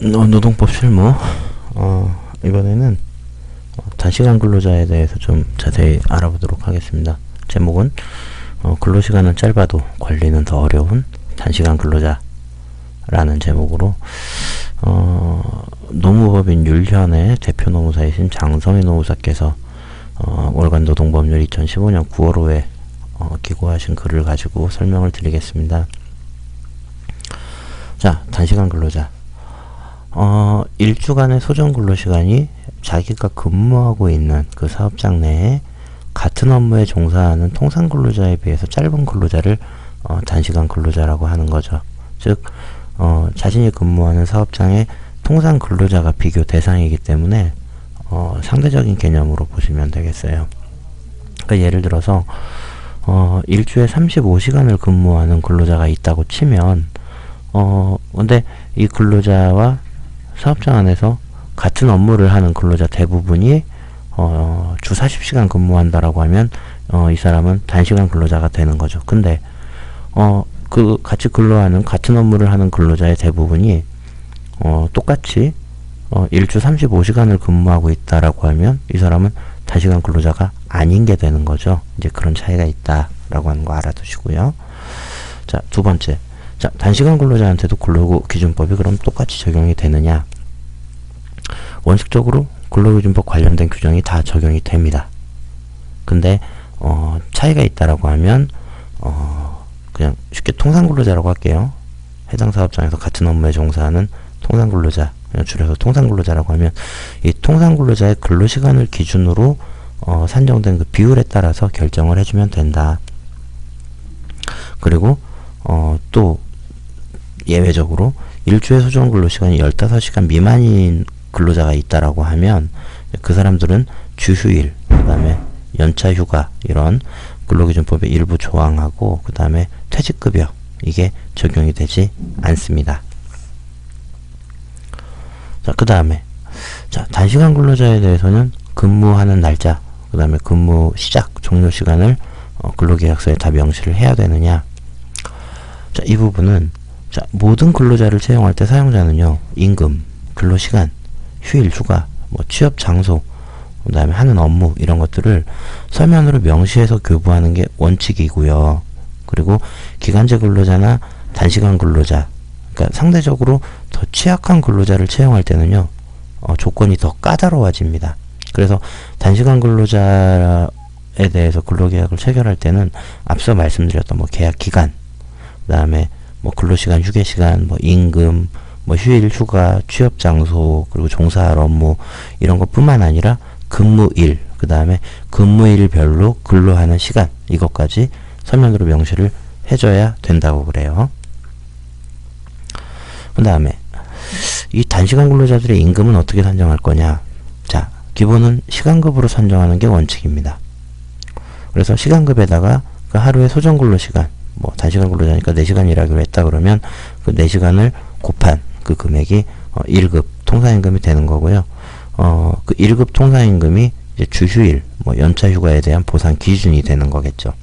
노동법 실무. 이번에는 단시간 근로자에 대해서 좀 자세히 알아보도록 하겠습니다. 제목은 근로시간은 짧아도 관리는 더 어려운 단시간 근로자라는 제목으로 노무법인 율현의 대표 노무사이신 장성희 노무사께서 월간 노동법률 2015년 9월 5에 기고하신 글을 가지고 설명을 드리겠습니다. 자, 단시간 근로자. 일주간의 소정 근로시간이 자기가 근무하고 있는 그 사업장 내에 같은 업무에 종사하는 통상 근로자에 비해서 짧은 근로자를 단시간 근로자라고 하는 거죠. 즉, 자신이 근무하는 사업장의 통상 근로자가 비교 대상이기 때문에 상대적인 개념으로 보시면 되겠어요. 그러니까 예를 들어서 일주에 35시간을 근무하는 근로자가 있다고 치면 근데 이 근로자와 사업장 안에서 같은 업무를 하는 근로자 대부분이 주 40시간 근무한다라고 하면 이 사람은 단시간 근로자가 되는 거죠. 근데 그 같이 근로하는 같은 업무를 하는 근로자의 대부분이 똑같이 일주 35시간을 근무하고 있다라고 하면 이 사람은 단시간 근로자가 아닌 게 되는 거죠. 이제 그런 차이가 있다라고 하는 거 알아두시고요. 자, 두 번째. 자, 단시간 근로자한테도 근로기준법이 그럼 똑같이 적용이 되느냐? 원칙적으로 근로기준법 관련된 규정이 다 적용이 됩니다. 근데 차이가 있다라고 하면 그냥 쉽게 통상 근로자라고 할게요. 해당 사업장에서 같은 업무에 종사하는 통상 근로자, 그냥 줄여서 통상 근로자라고 하면 이 통상 근로자의 근로시간을 기준으로 산정된 그 비율에 따라서 결정을 해주면 된다. 그리고 또 예외적으로 일주의 소정 근로시간이 15시간 미만인 근로자가 있다라고 하면 그 사람들은 주휴일, 그 다음에 연차휴가 이런 근로기준법의 일부 조항하고 그 다음에 퇴직급여 이게 적용이 되지 않습니다. 자, 그 다음에 자, 단시간 근로자에 대해서는 근무하는 날짜, 그 다음에 근무 시작, 종료 시간을 근로계약서에 다 명시를 해야 되느냐. 자, 이 부분은 자, 모든 근로자를 채용할 때 사용자는요, 임금, 근로시간, 휴일, 휴가, 뭐 취업 장소, 그 다음에 하는 업무 이런 것들을 서면으로 명시해서 교부하는 게 원칙이고요. 그리고 기간제 근로자나 단시간 근로자, 그러니까 상대적으로 더 취약한 근로자를 채용할 때는요, 조건이 더 까다로워집니다. 그래서 단시간 근로자에 대해서 근로계약을 체결할 때는 앞서 말씀드렸던 뭐 계약 기간, 그 다음에 뭐 근로시간, 휴게시간, 뭐 임금, 뭐 휴일, 휴가, 취업 장소, 그리고 종사할 업무 이런 것뿐만 아니라 근무일, 그 다음에 근무일별로 근로하는 시간 이것까지 서면으로 명시를 해줘야 된다고 그래요. 그 다음에 이 단시간 근로자들의 임금은 어떻게 산정할 거냐. 자, 기본은 시간급으로 산정하는 게 원칙입니다. 그래서 시간급에다가 그 하루의 소정 근로시간, 뭐 단시간 근로자니까 4시간 일하기로 했다 그러면 그 4시간을 곱한 그 금액이 1급 통상임금이 되는 거고요. 그 1급 통상임금이 이제 주휴일, 뭐 연차휴가에 대한 보상 기준이 되는 거겠죠.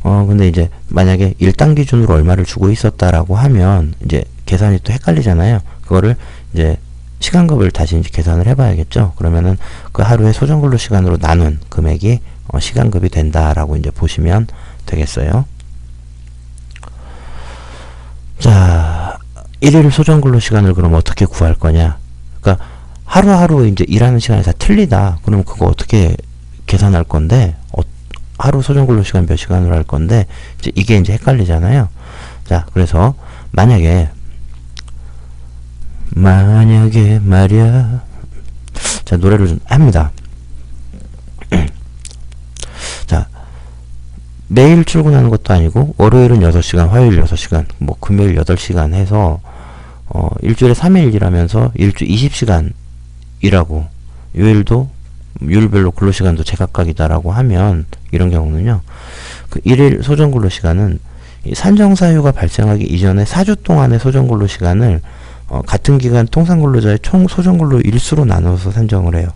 근데 이제 만약에 일당 기준으로 얼마를 주고 있었다라고 하면 이제 계산이 또 헷갈리잖아요. 그거를 이제 시간급을 다시 이제 계산을 해봐야겠죠. 그러면은 그 하루의 소정 근로 시간으로 나눈 금액이 시간급이 된다라고 이제 보시면 되겠어요. 자, 1일 소정 근로 시간을 그럼 어떻게 구할 거냐? 그러니까 하루하루 이제 일하는 시간이 다 틀리다. 그럼 그거 어떻게 계산할 건데? 하루 소정 근로 시간 몇 시간으로 할 건데? 이게 이제 헷갈리잖아요. 자, 그래서 만약에 말이야. 자, 노래를 좀 합니다. 자, 매일 출근하는 것도 아니고 월요일은 6시간, 화요일 6시간, 뭐 금요일 8시간 해서 일주일에 3일 일하면서 일주 20시간 일하고 요일도 요일별로 근로시간도 제각각이다라고 하면 이런 경우는요, 그 1일 소정 근로시간은 산정사유가 발생하기 이전에 4주 동안의 소정 근로시간을 같은 기간 통상 근로자의 총 소정 근로 일수로 나눠서 산정을 해요.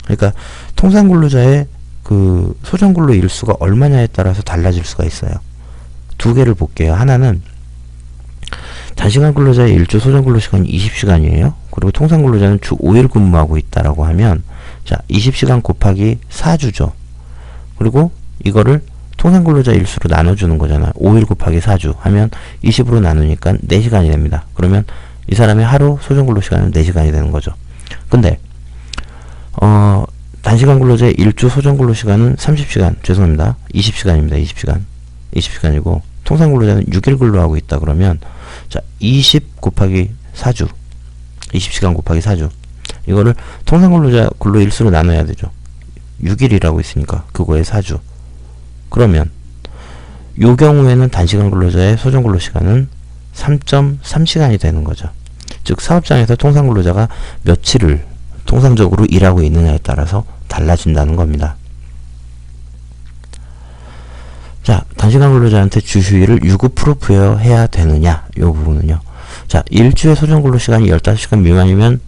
그러니까 통상 근로자의 그 소정 근로 일수가 얼마냐에 따라서 달라질 수가 있어요. 두 개를 볼게요. 하나는 단시간 근로자의 일주 소정 근로시간이 20시간이에요. 그리고 통상 근로자는 주 5일 근무하고 있다라고 하면, 자, 20시간 곱하기 4주죠. 그리고 이거를 통상 근로자 일수로 나눠주는 거잖아요. 5일 곱하기 4주 하면 20으로 나누니까 4시간이 됩니다. 그러면 이 사람의 하루 소정 근로시간은 4시간이 되는 거죠. 근데 단시간 근로자의 일주 소정 근로시간은 30시간, 죄송합니다. 20시간입니다. 20시간이고 통상 근로자는 6일 근로하고 있다 그러면, 자, 20 곱하기 4주, 20시간 곱하기 4주, 이거를 통상 근로자 근로 일수로 나눠야 되죠. 6일이라고 있으니까 그거의 4주. 그러면 요 경우에는 단시간 근로자의 소정 근로시간은 3.3시간이 되는 거죠. 즉 사업장에서 통상 근로자가 며칠을 통상적으로 일하고 있느냐에 따라서 달라진다는 겁니다. 자, 단시간 근로자한테 주휴일을 유급으로 부여해야 되느냐, 요 부분은요. 자, 일주의 소정 근로시간이 15시간 미만이면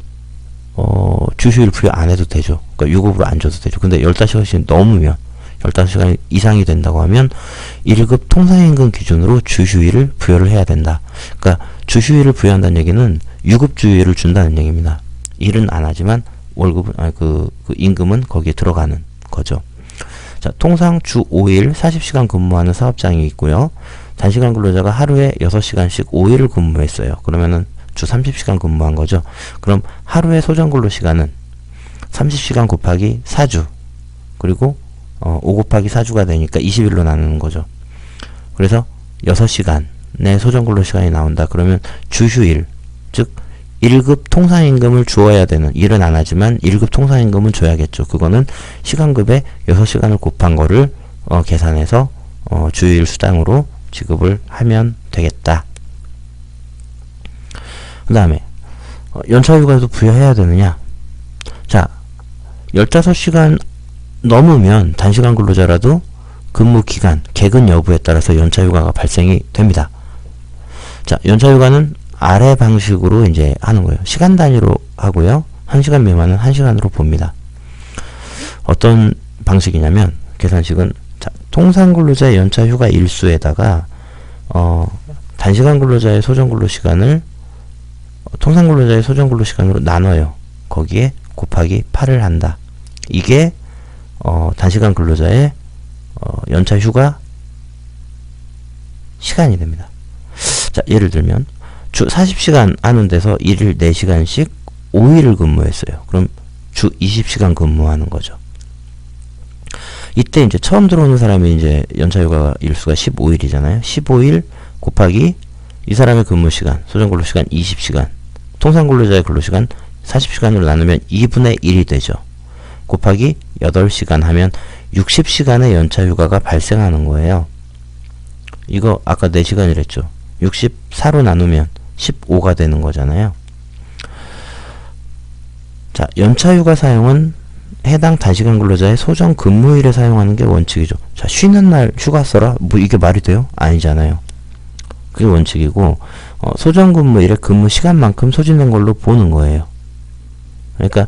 주휴일 부여 안 해도 되죠. 그러니까 유급으로 안 줘도 되죠. 근데 15시간이 넘으면, 15시간 이상이 된다고 하면 1급 통상임금 기준으로 주휴일을 부여를 해야 된다. 그러니까 주휴일을 부여한다는 얘기는 유급 주휴일을 준다는 얘기입니다. 일은 안 하지만 월급은, 그 임금은 거기에 들어가는 거죠. 자, 통상 주 5일 40시간 근무하는 사업장이 있고요. 단시간 근로자가 하루에 6시간씩 5일을 근무했어요. 그러면은 주 30시간 근무한 거죠. 그럼 하루의 소정 근로 시간은 30시간 곱하기 4주, 그리고 5 곱하기 4주가 되니까 20일로 나누는 거죠. 그래서 6시간의 소정 근로 시간이 나온다. 그러면 주휴일, 즉 1급 통상임금을 주어야 되는, 일은 안 하지만 1급 통상임금은 줘야겠죠. 그거는 시간급에 6시간을 곱한 거를 계산해서 주휴일 수당으로 지급을 하면 되겠다. 그 다음에 연차휴가도 부여해야 되느냐. 자, 15시간 넘으면 단시간 근로자라도 근무기간, 개근 여부에 따라서 연차휴가가 발생이 됩니다. 자, 연차휴가는 아래 방식으로 이제 하는 거예요. 시간 단위로 하고요. 1시간 미만은 1시간으로 봅니다. 어떤 방식이냐면, 계산식은, 자, 통상 근로자의 연차휴가 일수에다가 단시간 근로자의 소정 근로 시간을 통상 근로자의 소정 근로 시간으로 나눠요. 거기에 곱하기 8을 한다. 이게 단시간 근로자의 연차휴가 시간이 됩니다. 자, 예를 들면 주 40시간 하는 데서 일일 4시간씩 5일을 근무했어요. 그럼 주 20시간 근무하는 거죠. 이때 이제 처음 들어오는 사람이 이제 연차휴가 일수가 15일이잖아요. 15일 곱하기 이 사람의 근무시간, 소정근로시간 20시간, 통상근로자의 근로시간 40시간으로 나누면 2분의 1이 되죠. 곱하기 8시간 하면 60시간의 연차휴가가 발생하는 거예요. 이거 아까 4시간이랬죠. 64로 나누면 15가 되는 거잖아요. 자, 연차휴가 사용은 해당 단시간 근로자의 소정 근무일에 사용하는 게 원칙이죠. 자, 쉬는 날 휴가 써라? 뭐 이게 말이 돼요? 아니잖아요. 그게 원칙이고, 소정 근무일에 근무 시간만큼 소진된 걸로 보는 거예요. 그러니까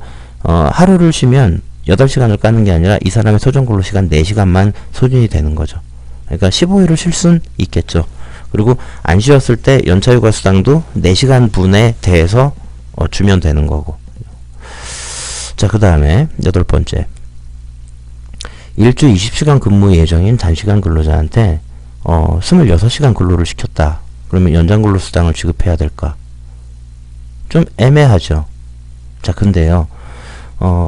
하루를 쉬면 8시간을 까는 게 아니라 이 사람의 소정 근로 시간 4시간만 소진이 되는 거죠. 그러니까 15일을 쉴 순 있겠죠. 그리고 안 쉬었을 때 연차휴가 수당도 4시간 분에 대해서 주면 되는 거고. 자, 그 다음에 8번째. 일주 20시간 근무 예정인 단시간 근로자한테 26시간 근로를 시켰다. 그러면 연장 근로 수당을 지급해야 될까? 좀 애매하죠. 자, 근데요.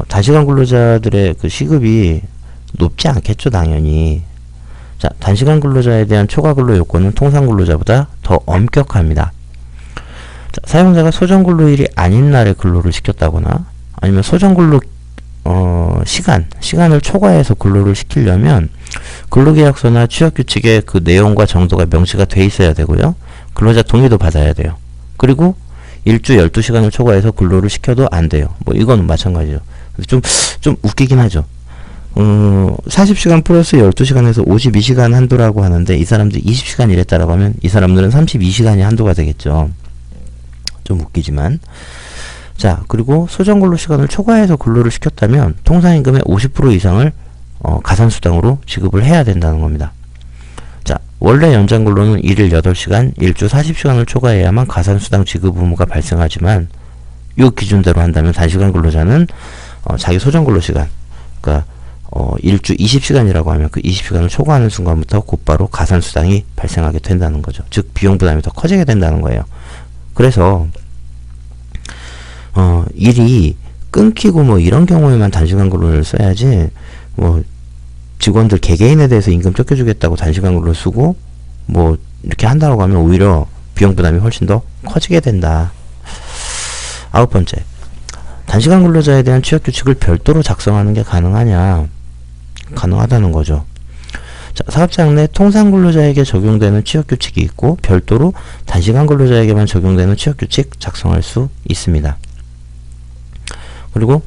단시간 근로자들의 그 시급이 높지 않겠죠, 당연히. 자, 단시간 근로자에 대한 초과 근로 요건은 통상 근로자보다 더 엄격합니다. 자, 사용자가 소정 근로일이 아닌 날에 근로를 시켰다거나 아니면 소정 근로 시간을 초과해서 근로를 시키려면 근로계약서나 취업규칙에 그 내용과 정도가 명시가 돼 있어야 되고요. 근로자 동의도 받아야 돼요. 그리고 일주 12시간을 초과해서 근로를 시켜도 안 돼요. 뭐 이거는 마찬가지죠. 좀 웃기긴 하죠. 40시간 플러스 12시간에서 52시간 한도라고 하는데 이 사람들이 20시간 일했다라고 하면 이 사람들은 32시간이 한도가 되겠죠. 좀 웃기지만. 자, 그리고 소정 근로 시간을 초과해서 근로를 시켰다면 통상임금의 50% 이상을 가산수당으로 지급을 해야 된다는 겁니다. 자, 원래 연장 근로는 일일 8시간, 일주 40시간을 초과해야만 가산수당 지급 의무가 발생하지만 이 기준대로 한다면 단시간 근로자는 자기 소정 근로 시간, 그러니까 일주 20시간이라고 하면 그 20시간을 초과하는 순간부터 곧바로 가산수당이 발생하게 된다는 거죠. 즉 비용 부담이 더 커지게 된다는 거예요. 그래서 일이 끊기고 뭐 이런 경우에만 단시간 근로를 써야지, 뭐 직원들 개개인에 대해서 임금 쫓겨주겠다고 단시간 근로 쓰고 뭐 이렇게 한다고 하면 오히려 비용 부담이 훨씬 더 커지게 된다. 9번째, 단시간 근로자에 대한 취업 규칙을 별도로 작성하는 게 가능하냐? 가능하다는 거죠. 자, 사업장 내 통상 근로자에게 적용되는 취업 규칙이 있고 별도로 단시간 근로자에게만 적용되는 취업 규칙 작성할 수 있습니다. 그리고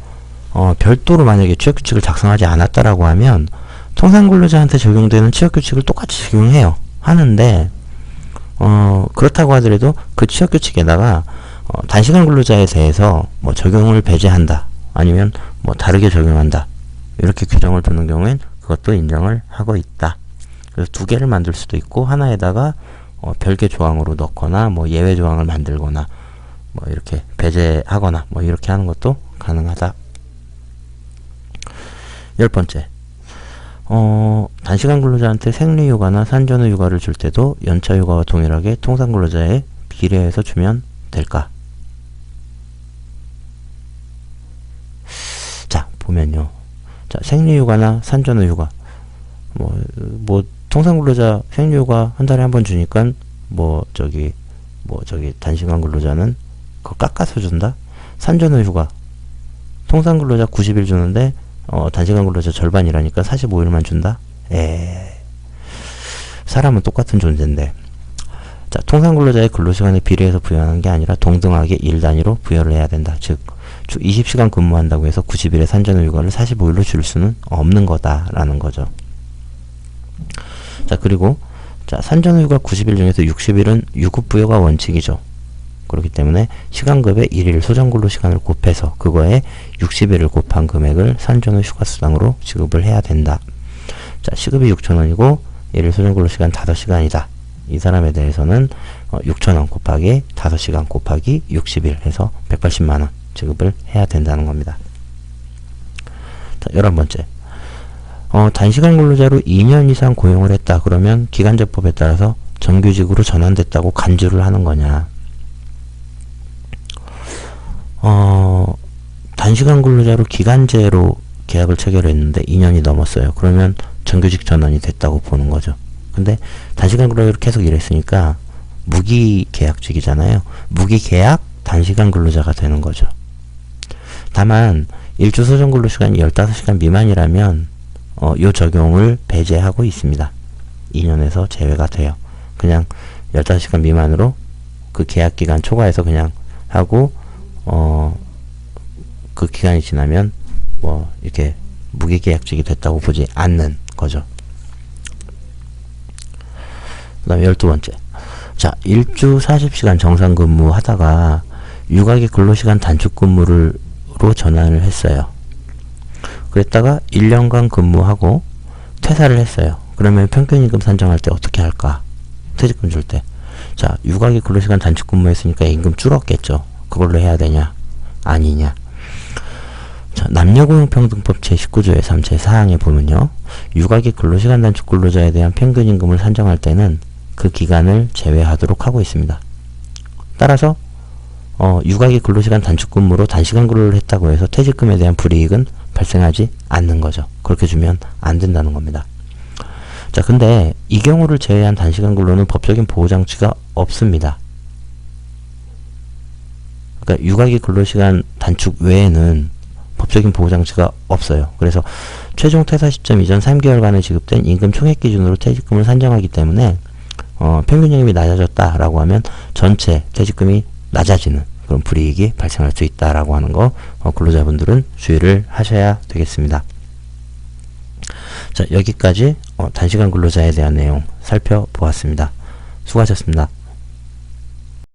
별도로 만약에 취업 규칙을 작성하지 않았다라고 하면 통상 근로자한테 적용되는 취업 규칙을 똑같이 적용해요. 하는데 그렇다고 하더라도 그 취업 규칙에다가 단시간 근로자에 대해서 뭐 적용을 배제한다, 아니면 뭐 다르게 적용한다, 이렇게 규정을 두는 경우엔 그것도 인정을 하고 있다. 그래서 두 개를 만들 수도 있고 하나에다가 별개 조항으로 넣거나 뭐 예외 조항을 만들거나 뭐 이렇게 배제하거나 뭐 이렇게 하는 것도 가능하다. 10번째, 단시간 근로자한테 생리휴가나 산전휴가를 줄 때도 연차휴가와 동일하게 통상 근로자에 비례해서 주면 될까? 자, 보면요. 자, 생리휴가나 산전휴가, 뭐 통상 근로자 생리휴가 한 달에 한 번 주니까 저기 단시간 근로자는 그거 깎아서 준다? 산전휴가 통상 근로자 90일 주는데 단시간 근로자 절반이라니까 45일만 준다? 사람은 똑같은 존재인데. 자, 통상 근로자의 근로시간에 비례해서 부여하는 게 아니라 동등하게 일 단위로 부여를 해야 된다. 즉, 주 20시간 근무한다고 해서 90일의 산전휴가를 45일로 줄 수는 없는 거다라는 거죠. 자, 그리고 자, 산전휴가 90일 중에서 60일은 유급 부여가 원칙이죠. 그렇기 때문에 시간급의 1일 소정근로시간을 곱해서 그거에 60일을 곱한 금액을 산전후 휴가수당으로 지급을 해야 된다. 자, 시급이 6,000원이고 1일 소정근로시간 5시간이다. 이 사람에 대해서는 6,000원 곱하기 5시간 곱하기 60일 해서 180만원 지급을 해야 된다는 겁니다. 자, 11번째, 단시간 근로자로 2년 이상 고용을 했다. 그러면 기간제법에 따라서 정규직으로 전환됐다고 간주를 하는 거냐? 단시간 근로자로 기간제로 계약을 체결했는데 2년이 넘었어요. 그러면 정규직 전환이 됐다고 보는 거죠. 근데 단시간 근로자로 계속 일했으니까 무기계약직이잖아요. 무기계약 단시간 근로자가 되는 거죠. 다만 일주 소정 근로시간이 15시간 미만이라면 요 적용을 배제하고 있습니다. 2년에서 제외가 돼요. 그냥 15시간 미만으로 그 계약기간 초과해서 그냥 하고 그 기간이 지나면 뭐 이렇게 무기계약직이 됐다고 보지 않는 거죠. 그 다음에 12번째, 자, 일주 40시간 정상 근무하다가 유가기 근로시간 단축 근무로 전환을 했어요. 그랬다가 1년간 근무하고 퇴사를 했어요. 그러면 평균임금 산정할 때 어떻게 할까? 퇴직금 줄 때. 자, 유가기 근로시간 단축 근무했으니까 임금 줄었겠죠. 그걸로 해야 되냐? 아니냐? 자, 남녀고용평등법 제19조의 3, 제4항에 보면요. 유가기 근로시간 단축 근로자에 대한 평균임금을 산정할 때는 그 기간을 제외하도록 하고 있습니다. 따라서 유가기 근로시간 단축 근무로 단시간 근로를 했다고 해서 퇴직금에 대한 불이익은 발생하지 않는 거죠. 그렇게 주면 안 된다는 겁니다. 자, 근데 이 경우를 제외한 단시간 근로는 법적인 보호장치가 없습니다. 그러니까 유가기 근로시간 단축 외에는 법적인 보호장치가 없어요. 그래서 최종 퇴사 시점 이전 3개월간에 지급된 임금 총액 기준으로 퇴직금을 산정하기 때문에 평균임금이 낮아졌다라고 하면 전체 퇴직금이 낮아지는 그런 불이익이 발생할 수 있다라고 하는 거 근로자분들은 주의를 하셔야 되겠습니다. 자, 여기까지 단시간 근로자에 대한 내용 살펴보았습니다. 수고하셨습니다.